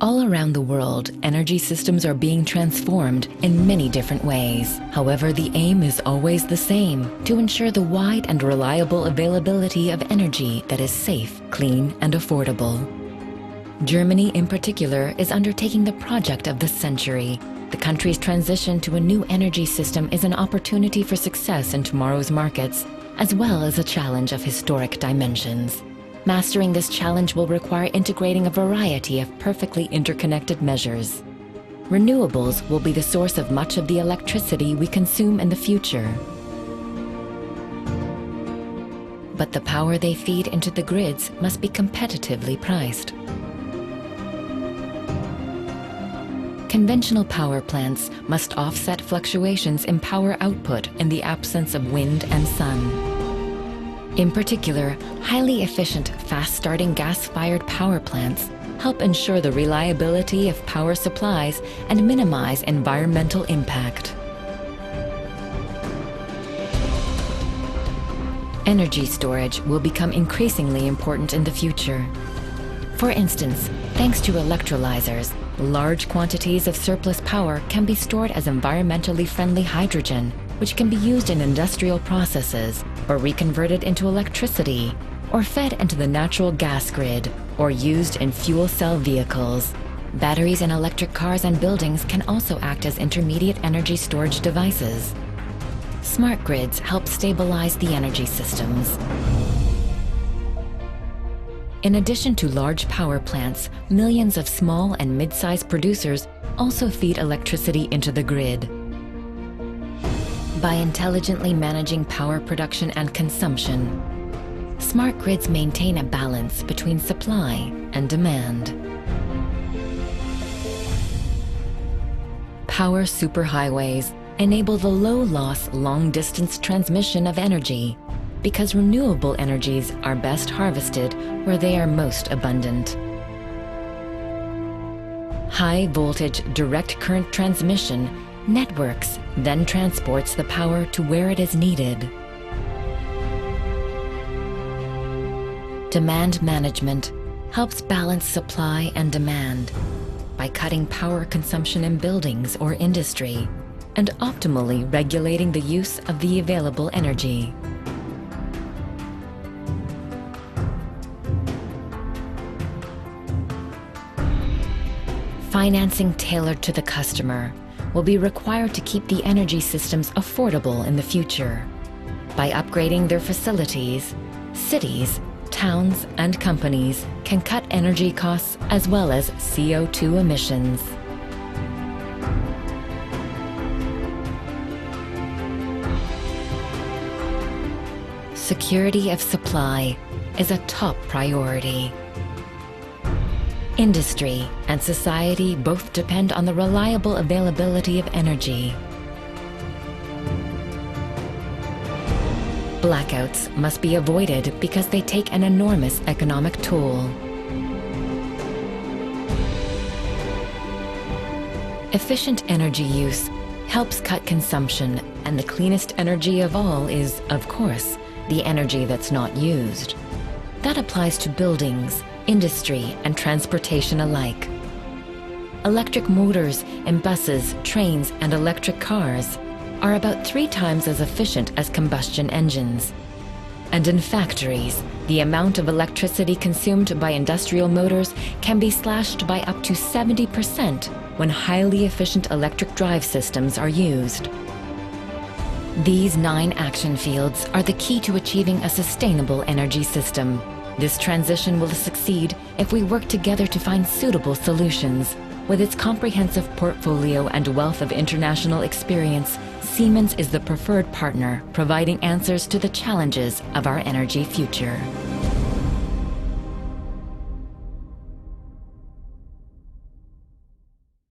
All around the world, energy systems are being transformed in many different ways. However, the aim is always the same: to ensure the wide and reliable availability of energy that is safe, clean, and affordable. Germany, in particular, is undertaking the project of the century. The country's transition to a new energy system is an opportunity for success in tomorrow's markets, as well as a challenge of historic dimensions. Mastering this challenge will require integrating a variety of perfectly interconnected measures. Renewables will be the source of much of the electricity we consume in the future. But the power they feed into the grids must be competitively priced. Conventional power plants must offset fluctuations in power output in the absence of wind and sun. In particular, highly efficient, fast-starting gas-fired power plants help ensure the reliability of power supplies and minimize environmental impact. Energy storage will become increasingly important in the future. For instance, thanks to electrolyzers, large quantities of surplus power can be stored as environmentally friendly hydrogen, which can be used in industrial processes, or reconverted into electricity, or fed into the natural gas grid, or used in fuel cell vehicles. Batteries in electric cars and buildings can also act as intermediate energy storage devices. Smart grids help stabilize the energy systems. In addition to large power plants, millions of small and mid-sized producers also feed electricity into the grid. By intelligently managing power production and consumption, smart grids maintain a balance between supply and demand. Power superhighways enable the low-loss, long-distance transmission of energy because renewable energies are best harvested where they are most abundant. High-voltage direct current transmission networks then transports the power to where it is needed. Demand management helps balance supply and demand by cutting power consumption in buildings or industry and optimally regulating the use of the available energy. Financing tailored to the customer will be required to keep the energy systems affordable in the future. By upgrading their facilities, cities, towns, and companies can cut energy costs as well as CO2 emissions. Security of supply is a top priority. Industry and society both depend on the reliable availability of energy. Blackouts must be avoided because they take an enormous economic toll. Efficient energy use helps cut consumption, and the cleanest energy of all is, of course, the energy that's not used. That applies to buildings, industry, and transportation alike. Electric motors in buses, trains, and electric cars are about 3 times as efficient as combustion engines. And in factories, the amount of electricity consumed by industrial motors can be slashed by up to 70% when highly efficient electric drive systems are used. These 9 action fields are the key to achieving a sustainable energy system. This transition will succeed if we work together to find suitable solutions. With its comprehensive portfolio and wealth of international experience, Siemens is the preferred partner, providing answers to the challenges of our energy future.